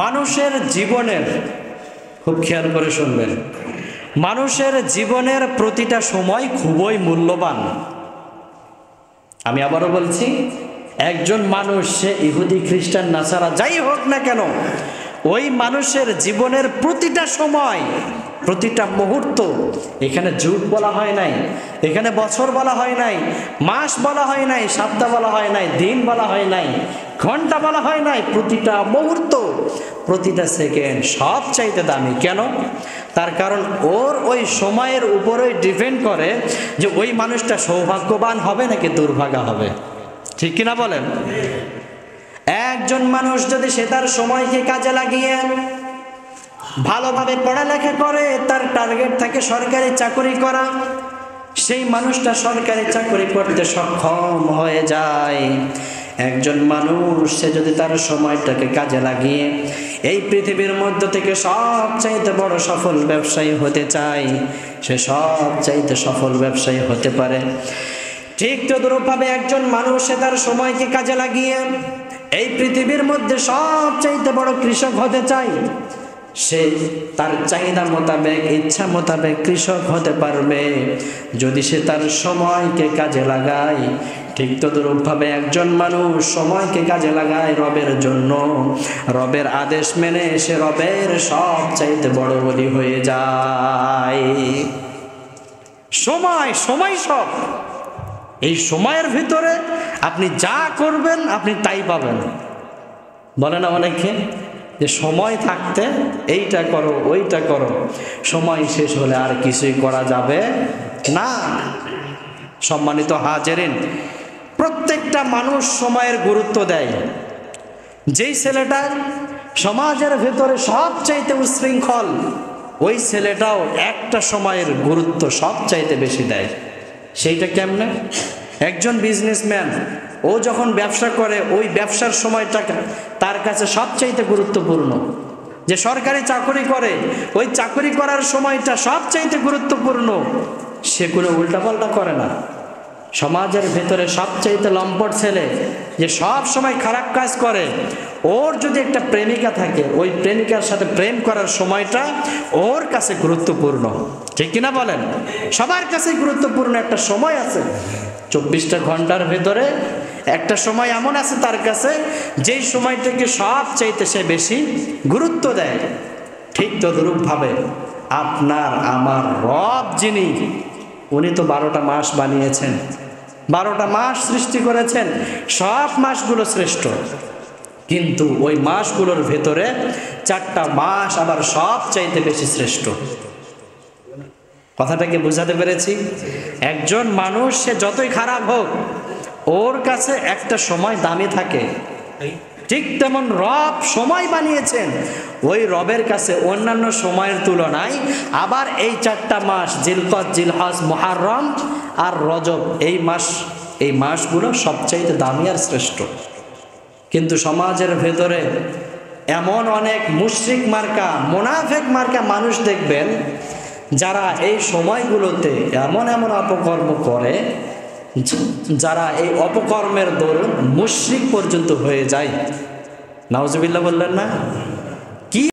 মানুষের জীবনের, খুব খেয়াল করে শুনবেন, মানুষের জীবনের প্রতিটা সময় খুবই মূল্যবান। আমি আবারও বলছি, একজন মানুষ, সে ইহুদি, খ্রিস্টান, নাসারা যাই হোক না কেন, ওই মানুষের জীবনের প্রতিটা সময়, প্রতিটা মুহূর্ত, এখানে যুগ বলা হয় নাই, এখানে বছর বলা হয় নাই, মাস বলা হয় নাই, সপ্তাহ বলা হয় নাই, দিন বলা হয় নাই, ঘন্টা বলা হয় নাই, প্রতিটা মুহূর্ত, প্রতিটা সেকেন্ড সব চাইতে দামি। কেন? তার কারণ ওর ওই সময়ের উপরেই ডিপেন্ড করে যে ওই মানুষটা সৌভাগ্যবান হবে নাকি দুর্ভাগা হবে। ঠিক কিনা বলেন? একজন মানুষ যদি সে তার সময়কে কাজে লাগিয়ে ভালোভাবে পড়ালেখা করে, তার টার্গেট থাকে সরকারি চাকরি করা, সেই মানুষটা সরকারি চাকরি করতে সক্ষম হয়ে যায়। একজন মানুষ সে যদি তার সময়টাকে কাজে লাগিয়ে এই পৃথিবীর মধ্য থেকে সবচাইতে বড় সফল ব্যবসায়ী হতে চায়, সে সবচাইতে সফল ব্যবসায়ী হতে পারে। ঠিক তদ্রূপভাবে একজন মানুষ সে তার সময়কে কাজে লাগিয়ে এই পৃথিবীর মধ্যে সবচাইতে বড় কৃষক হতে চায়, সে তার চাহিদা মোতাবেক, ইচ্ছা মোতাবেক কৃষক হতে পারবে যদি সে তার সময়কে কাজে লাগায়। ঠিক তদ্রূপভাবে একজন মানুষ সময়কে কাজে লাগায় রবের জন্য, রবের আদেশ মেনে সে রবের সবচাইতে বড় বলি হয়ে যায়। সময় সময় সব, এই সময়ের ভিতরে আপনি যা করবেন আপনি তাই পাবেন। বলে না অনেকে যে সময় থাকতে এইটা করো ওইটা করো, সময় শেষ হলে আর কিছুই করা যাবে না। সম্মানিত হাজেরিন, প্রত্যেকটা মানুষ সময়ের গুরুত্ব দেয়। যেই ছেলেটা সমাজের ভেতরে সবচাইতে উচ্ছৃঙ্খল, ওই ছেলেটাও একটা সময়ের গুরুত্ব সবচাইতে বেশি দেয়। সেইটা কেমনে? একজন বিজনেসম্যান, ও যখন ব্যবসা করে ওই ব্যবসার সময়টা তার কাছে সবচাইতে গুরুত্বপূর্ণ। যে সরকারি চাকরি করে ওই চাকরি করার সময়টা সবচাইতে গুরুত্বপূর্ণ। সে কোনো উল্টাপাল্টা করে না। সমাজের ভেতরে সবচাইতে লম্পট ছেলে যে সব সময় খারাপ কাজ করে, ওর যদি একটা প্রেমিকা থাকে ওই প্রেমিকার সাথে প্রেম করার সময়টা ওর কাছে গুরুত্বপূর্ণ। ঠিক কিনা বলেন? সবার কাছে গুরুত্বপূর্ণ একটা সময় আছে। 24টা ঘন্টার ভেতরে একটা সময় এমন আছে তার কাছে যেই সময়টাকে সবচাইতে সে বেশি গুরুত্ব দেয়। ঠিক তদ্রূপভাবে আপনার আমার রব যিনি, উনি তো 12টা মাস বানিয়েছেন, 12টা মাস সৃষ্টি করেছেন, সব মাসগুলো শ্রেষ্ঠ। কিন্তু ওই মাসগুলোর ভেতরে 4টা মাস আবার সবচাইতে বেশি শ্রেষ্ঠ। কথাটাকে বুঝাতে পেরেছি? একজন মানুষ সে যতই খারাপ হোক, ওর কাছে একটা সময় দামি থাকে। ঠিক তেমন রব সময় বানিয়েছেন, ওই রবের কাছে অন্যান্য সময়ের তুলনায় আবার এই 4টা মাস, জিলকদ, জিলহজ, মুহররম আর রজব, এই মাসগুলো সবচাইতে দামি আর শ্রেষ্ঠ। কিন্তু সমাজের ভেতরে এমন অনেক মুশরিক মার্কা, মুনাফিক মার্কা মানুষ দেখবেন যারা এই সময়গুলোতে এমন এমন অপকর্ম করে, যারা এই অপকর্মের দরুন মুশরিক পর্যন্ত হয়ে যায়। নাউজুবিল্লাহ বললেন না?